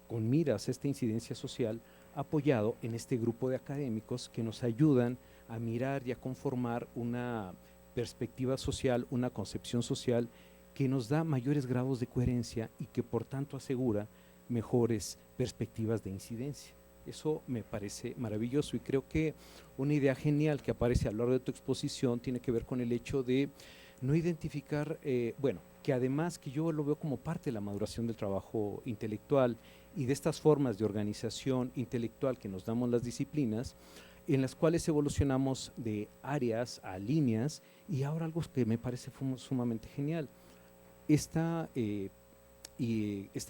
Speaker 1: con miras a esta incidencia social apoyado en este grupo de académicos que nos ayudan a mirar y a conformar una perspectiva social, una concepción social que nos da mayores grados de coherencia y que por tanto asegura mejores perspectivas de incidencia. Eso me parece maravilloso y creo que una idea genial que aparece a lo largo de tu exposición tiene que ver con el hecho de no identificar, bueno, que además que yo lo veo como parte de la maduración del trabajo intelectual y de estas formas de organización intelectual que nos damos las disciplinas, en las cuales evolucionamos de áreas a líneas, y ahora algo que me parece sumamente genial, este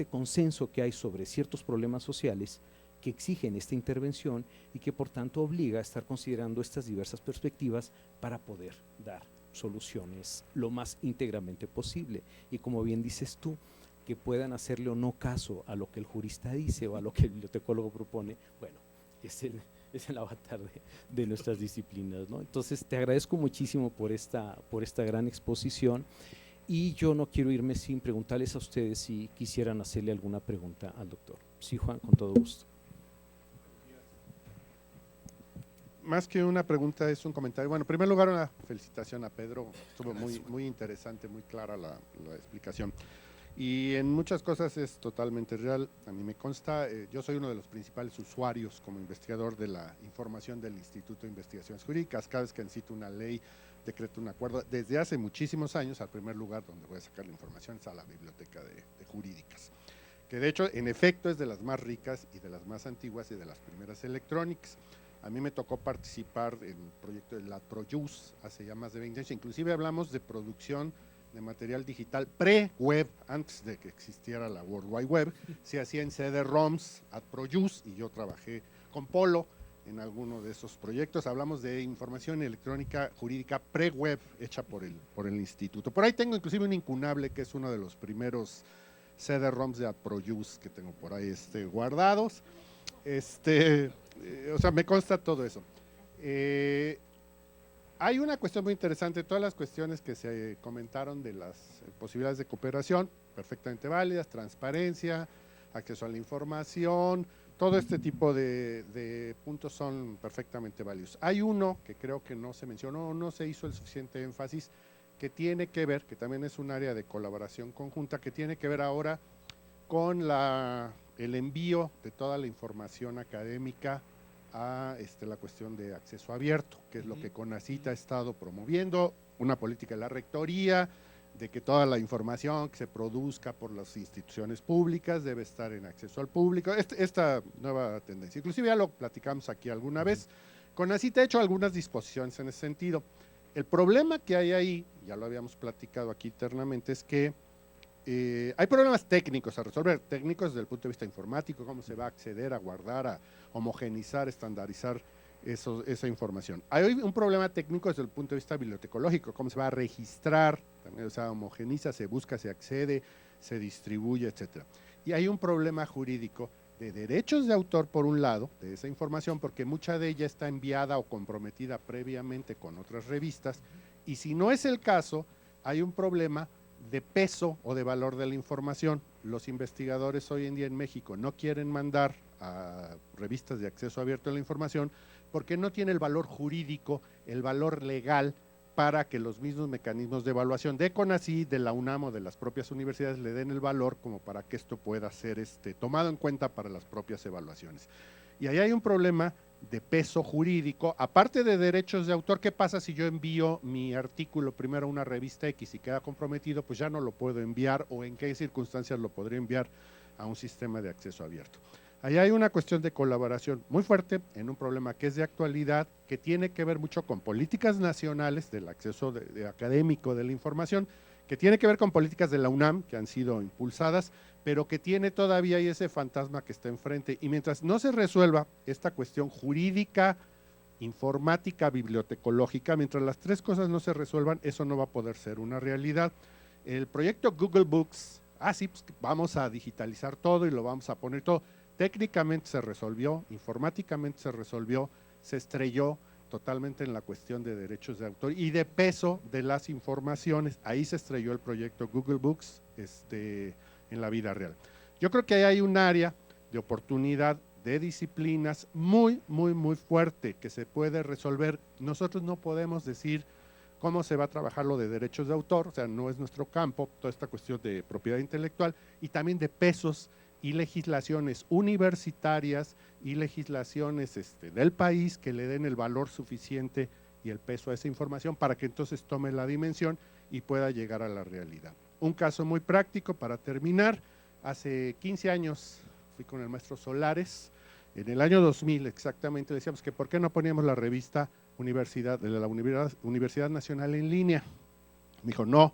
Speaker 1: consenso que hay sobre ciertos problemas sociales que exigen esta intervención y que por tanto obliga a estar considerando estas diversas perspectivas para poder dar soluciones lo más íntegramente posible. Y como bien dices tú, que puedan hacerle o no caso a lo que el jurista dice o a lo que el bibliotecólogo propone, bueno, es el avatar de nuestras disciplinas, ¿no? Entonces te agradezco muchísimo por esta gran exposición, y yo no quiero irme sin preguntarles a ustedes si quisieran hacerle alguna pregunta al doctor. Sí, Juan, con todo gusto.
Speaker 3: Más que una pregunta, es un comentario. Bueno, en primer lugar, una felicitación a Pedro. Estuvo muy interesante, muy clara la explicación. Y en muchas cosas es totalmente real. A mí me consta, yo soy uno de los principales usuarios como investigador de la información del Instituto de Investigaciones Jurídicas. Cada vez que necesito una ley, decreto un acuerdo, desde hace muchísimos años, al primer lugar donde voy a sacar la información es a la biblioteca de jurídicas, que de hecho, en efecto, es de las más ricas y de las más antiguas y de las primeras electrónicas. A mí me tocó participar en el proyecto de la ProJus hace ya más de 20 años, inclusive hablamos de producción de material digital pre-web, antes de que existiera la World Wide Web, se hacía en CD-ROMs at ProJus, y yo trabajé con Polo en alguno de esos proyectos. Hablamos de información electrónica jurídica pre-web hecha por el instituto. Por ahí tengo inclusive un incunable que es uno de los primeros CD-ROMs de at ProJus que tengo por ahí guardados. O sea, me consta todo eso. Hay una cuestión muy interesante, todas las cuestiones que se comentaron de las posibilidades de cooperación, perfectamente válidas, transparencia, acceso a la información, todo este tipo de puntos son perfectamente válidos. Hay uno que creo que no se mencionó, no se hizo el suficiente énfasis, que tiene que ver, que también es un área de colaboración conjunta, que tiene que ver ahora con el envío de toda la información académica a la cuestión de acceso abierto, que es lo que CONACYT ha estado promoviendo, una política de la rectoría, de que toda la información que se produzca por las instituciones públicas debe estar en acceso al público, esta nueva tendencia. Inclusive ya lo platicamos aquí alguna vez. CONACYT ha hecho algunas disposiciones en ese sentido. El problema que hay ahí, ya lo habíamos platicado aquí internamente, es que hay problemas técnicos a resolver, técnicos desde el punto de vista informático, cómo se va a acceder, a guardar, a homogenizar, estandarizar esa información. Hay un problema técnico desde el punto de vista bibliotecológico, cómo se va a registrar, también, o sea, homogeniza, se busca, se accede, se distribuye, etcétera. Y hay un problema jurídico de derechos de autor, por un lado, de esa información, porque mucha de ella está enviada o comprometida previamente con otras revistas, y si no es el caso, hay un problema de peso o de valor de la información. Los investigadores hoy en día en México no quieren mandar a revistas de acceso abierto a la información porque no tiene el valor jurídico, el valor legal para que los mismos mecanismos de evaluación de CONACYT, de la UNAM o de las propias universidades le den el valor como para que esto pueda ser tomado en cuenta para las propias evaluaciones. Y ahí hay un problema de peso jurídico, aparte de derechos de autor. ¿Qué pasa si yo envío mi artículo primero a una revista X y queda comprometido? Pues ya no lo puedo enviar, o en qué circunstancias lo podría enviar a un sistema de acceso abierto. Ahí hay una cuestión de colaboración muy fuerte en un problema que es de actualidad, que tiene que ver mucho con políticas nacionales del acceso académico de la información, que tiene que ver con políticas de la UNAM que han sido impulsadas, pero que tiene todavía ahí ese fantasma que está enfrente. Y mientras no se resuelva esta cuestión jurídica, informática, bibliotecológica, mientras las tres cosas no se resuelvan, eso no va a poder ser una realidad. El proyecto Google Books, sí, pues vamos a digitalizar todo y lo vamos a poner todo. Técnicamente se resolvió, informáticamente se resolvió, se estrelló totalmente en la cuestión de derechos de autor y de peso de las informaciones. Ahí se estrelló el proyecto Google Books en la vida real. Yo creo que ahí hay un área de oportunidad de disciplinas muy, muy, muy fuerte que se puede resolver. Nosotros no podemos decir cómo se va a trabajar lo de derechos de autor, o sea, no es nuestro campo, toda esta cuestión de propiedad intelectual y también de pesos y legislaciones universitarias y legislaciones del país que le den el valor suficiente y el peso a esa información para que entonces tome la dimensión y pueda llegar a la realidad. Un caso muy práctico para terminar: hace 15 años fui con el maestro Solares, en el año 2000 exactamente, decíamos que por qué no poníamos la revista de la Universidad Nacional en línea. Me dijo, no,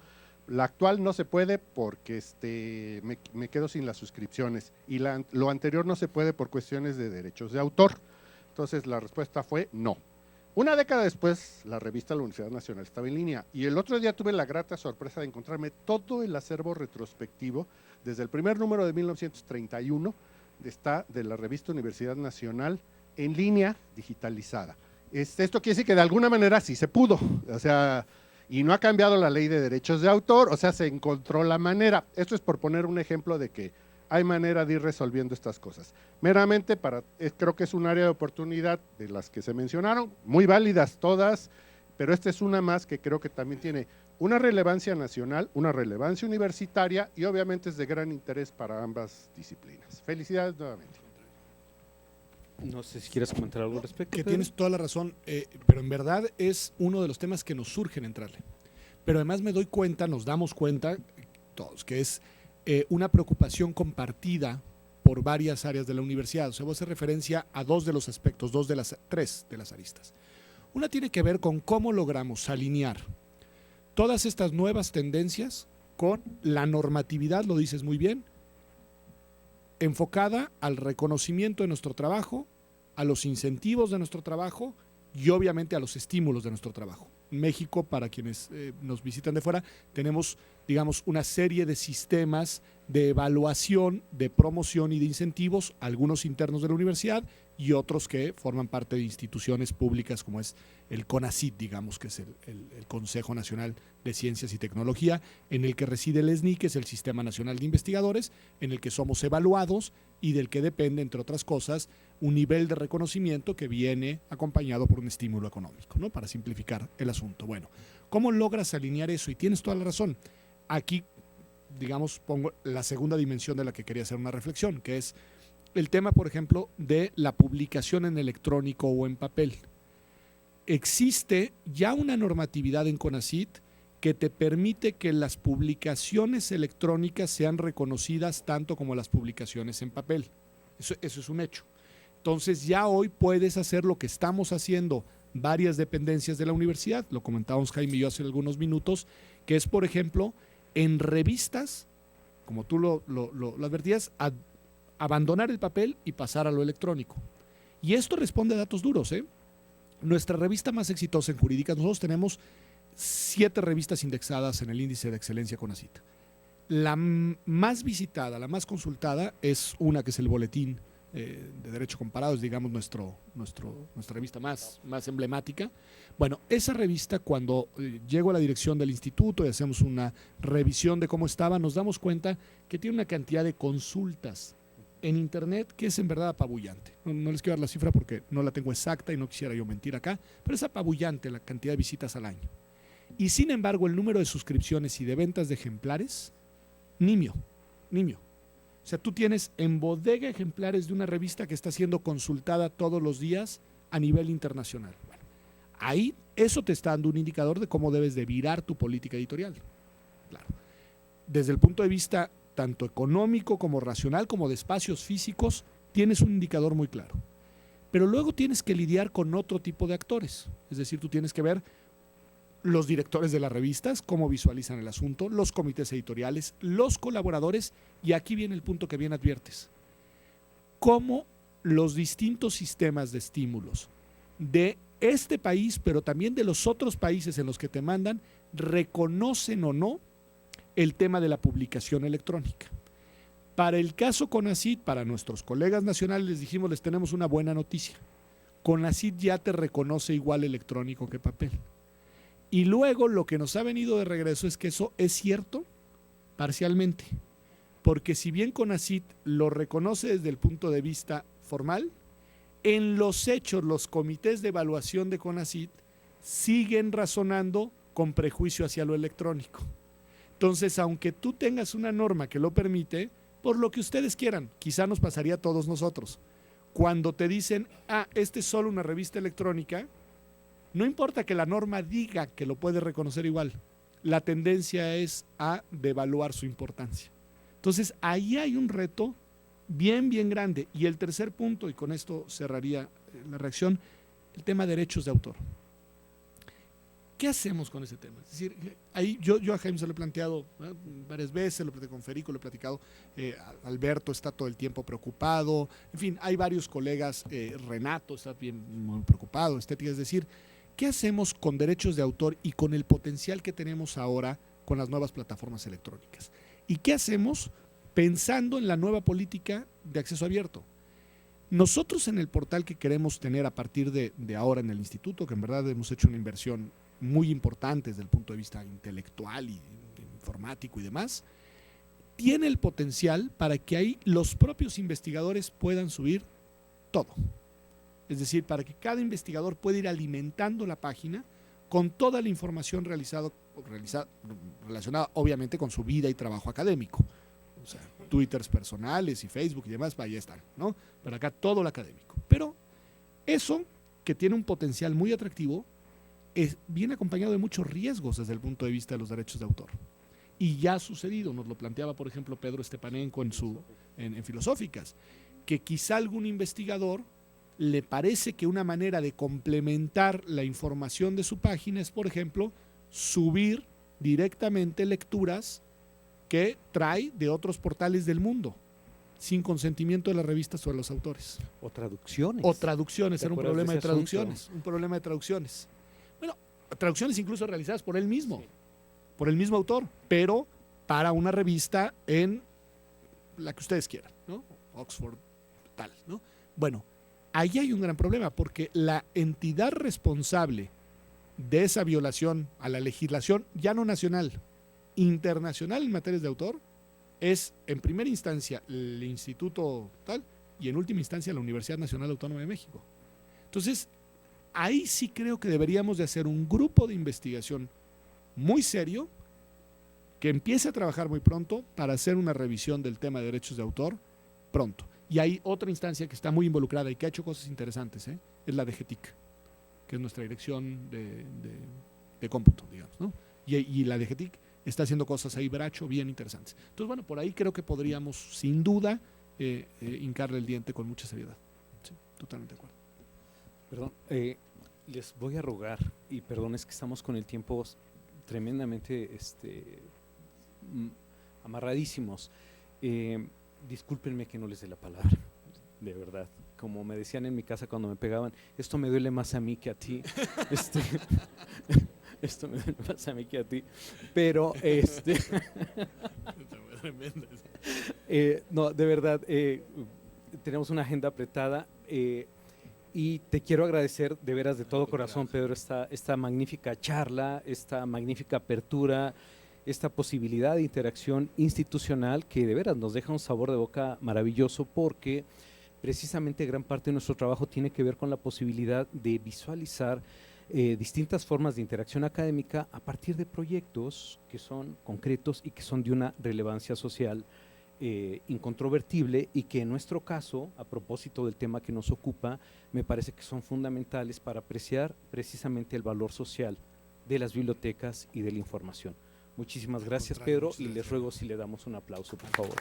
Speaker 3: la actual no se puede porque me quedo sin las suscripciones, y lo anterior no se puede por cuestiones de derechos de autor. Entonces la respuesta fue no. Una década después, la revista de la Universidad Nacional estaba en línea, y el otro día tuve la grata sorpresa de encontrarme todo el acervo retrospectivo, desde el primer número de 1931, está de la revista Universidad Nacional en línea, digitalizada. Esto quiere decir que de alguna manera sí se pudo, o sea, y no ha cambiado la ley de derechos de autor, o sea, se encontró la manera. Esto es por poner un ejemplo de que hay manera de ir resolviendo estas cosas. Meramente creo que es un área de oportunidad de las que se mencionaron, muy válidas todas, pero esta es una más que creo que también tiene una relevancia nacional, una relevancia universitaria y obviamente es de gran interés para ambas disciplinas. Felicidades nuevamente.
Speaker 1: No sé si quieres comentar algo al respecto.
Speaker 2: Que
Speaker 1: Pedro.
Speaker 2: tienes toda la razón, pero en verdad es uno de los temas que nos surgen entrarle. Pero además nos damos cuenta todos, que es una preocupación compartida por varias áreas de la universidad. O sea, voy a hacer referencia a dos de los aspectos, tres de las aristas. Una tiene que ver con cómo logramos alinear todas estas nuevas tendencias con la normatividad, lo dices muy bien, enfocada al reconocimiento de nuestro trabajo, a los incentivos de nuestro trabajo y obviamente a los estímulos de nuestro trabajo. En México, para quienes nos visitan de fuera, tenemos, digamos, una serie de sistemas de evaluación, de promoción y de incentivos, algunos internos de la universidad y otros que forman parte de instituciones públicas como es el CONACYT, digamos, que es el Consejo Nacional de Ciencias y Tecnología, en el que reside el SNI, que es el Sistema Nacional de Investigadores, en el que somos evaluados y del que depende, entre otras cosas, un nivel de reconocimiento que viene acompañado por un estímulo económico, ¿no? Para simplificar el asunto. Bueno, ¿cómo logras alinear eso? Y tienes toda la razón. Aquí, digamos, pongo la segunda dimensión de la que quería hacer una reflexión, que es el tema, por ejemplo, de la publicación en electrónico o en papel. Existe ya una normatividad en CONACYT que te permite que las publicaciones electrónicas sean reconocidas tanto como las publicaciones en papel. Eso es un hecho. Entonces ya hoy puedes hacer lo que estamos haciendo varias dependencias de la universidad, lo comentábamos Jaime y yo hace algunos minutos, que es, por ejemplo, en revistas, como tú lo advertías, abandonar el papel y pasar a lo electrónico. Y esto responde a datos duros, ¿eh? Nuestra revista más exitosa en jurídicas, nosotros tenemos 7 revistas indexadas en el índice de excelencia CONACYT. La más visitada, la más consultada es una que es el boletín de Derecho Comparado, es digamos nuestra revista más emblemática. Bueno, esa revista cuando llego a la dirección del instituto y hacemos una revisión de cómo estaba, nos damos cuenta que tiene una cantidad de consultas en internet que es en verdad apabullante. No les quiero dar la cifra porque no la tengo exacta y no quisiera yo mentir acá, pero es apabullante la cantidad de visitas al año. Y sin embargo, el número de suscripciones y de ventas de ejemplares, nimio. O sea, tú tienes en bodega ejemplares de una revista que está siendo consultada todos los días a nivel internacional. Bueno, ahí eso te está dando un indicador de cómo debes de virar tu política editorial. Claro. Desde el punto de vista tanto económico como racional, como de espacios físicos, tienes un indicador muy claro. Pero luego tienes que lidiar con otro tipo de actores. Es decir, tú tienes que ver los directores de las revistas, cómo visualizan el asunto, los comités editoriales, los colaboradores, y aquí viene el punto que bien adviertes. Cómo los distintos sistemas de estímulos de este país, pero también de los otros países en los que te mandan, reconocen o no el tema de la publicación electrónica. Para el caso CONACYT, para nuestros colegas nacionales, les dijimos, les tenemos una buena noticia. CONACYT ya te reconoce igual electrónico que papel. Y luego lo que nos ha venido de regreso es que eso es cierto parcialmente. Porque si bien CONACYT lo reconoce desde el punto de vista formal, en los hechos los comités de evaluación de CONACYT siguen razonando con prejuicio hacia lo electrónico. Entonces, aunque tú tengas una norma que lo permite, por lo que ustedes quieran, quizá nos pasaría a todos nosotros. Cuando te dicen, este es solo una revista electrónica, no importa que la norma diga que lo puede reconocer igual, la tendencia es a devaluar su importancia. Entonces, ahí hay un reto bien grande. Y el tercer punto, y con esto cerraría la reacción, el tema de derechos de autor. ¿Qué hacemos con ese tema? Es decir, ahí yo a Jaime se lo he planteado varias veces, lo platicé con Federico, lo he platicado, Alberto está todo el tiempo preocupado, en fin, hay varios colegas, Renato está bien muy preocupado, Estética, es decir, ¿qué hacemos con derechos de autor y con el potencial que tenemos ahora con las nuevas plataformas electrónicas? ¿Y qué hacemos pensando en la nueva política de acceso abierto? Nosotros en el portal que queremos tener a partir de ahora en el instituto, que en verdad hemos hecho una inversión muy importante desde el punto de vista intelectual y informático y demás, tiene el potencial para que ahí los propios investigadores puedan subir todo. Es decir, para que cada investigador pueda ir alimentando la página con toda la información relacionada obviamente con su vida y trabajo académico. O sea, Twitters personales y Facebook y demás, ahí están, ¿no? Pero acá todo lo académico. Pero eso, que tiene un potencial muy atractivo, viene acompañado de muchos riesgos desde el punto de vista de los derechos de autor. Y ya ha sucedido, nos lo planteaba, por ejemplo, Pedro Stepanenko en Filosóficas, que quizá algún investigador le parece que una manera de complementar la información de su página es, por ejemplo, subir directamente lecturas que trae de otros portales del mundo, sin consentimiento de las revistas o de los autores.
Speaker 1: O traducciones.
Speaker 2: Era un problema de traducciones. Bueno, traducciones incluso realizadas por él mismo, por el mismo autor, pero para una revista en la que ustedes quieran, ¿no? Oxford, tal, ¿no? Bueno, ahí hay un gran problema, porque la entidad responsable de esa violación a la legislación, ya no nacional, internacional en materias de autor, es en primera instancia el Instituto tal y en última instancia la Universidad Nacional Autónoma de México. Entonces, ahí sí creo que deberíamos de hacer un grupo de investigación muy serio que empiece a trabajar muy pronto para hacer una revisión del tema de derechos de autor pronto. Y hay otra instancia que está muy involucrada y que ha hecho cosas interesantes, es la DGTIC, que es nuestra dirección de cómputo, digamos, ¿no? Y la DGTIC está haciendo cosas ahí, Bracho, bien interesantes. Entonces, bueno, por ahí creo que podríamos, sin duda, hincarle el diente con mucha seriedad. Sí, totalmente de acuerdo.
Speaker 1: Perdón, les voy a rogar, y perdón, es que estamos con el tiempo tremendamente amarradísimos. Discúlpenme que no les dé la palabra, de verdad. Como me decían en mi casa cuando me pegaban, esto me duele más a mí que a ti. Esto me duele más a mí que a ti. Pero, no, de verdad, tenemos una agenda apretada y te quiero agradecer de veras de todo corazón, Pedro, esta magnífica charla, esta magnífica apertura, esta posibilidad de interacción institucional que de veras nos deja un sabor de boca maravilloso, porque precisamente gran parte de nuestro trabajo tiene que ver con la posibilidad de visualizar distintas formas de interacción académica a partir de proyectos que son concretos y que son de una relevancia social incontrovertible, y que en nuestro caso, a propósito del tema que nos ocupa, me parece que son fundamentales para apreciar precisamente el valor social de las bibliotecas y de la información. Muchísimas gracias, Pedro, y les ruego si le damos un aplauso, por favor.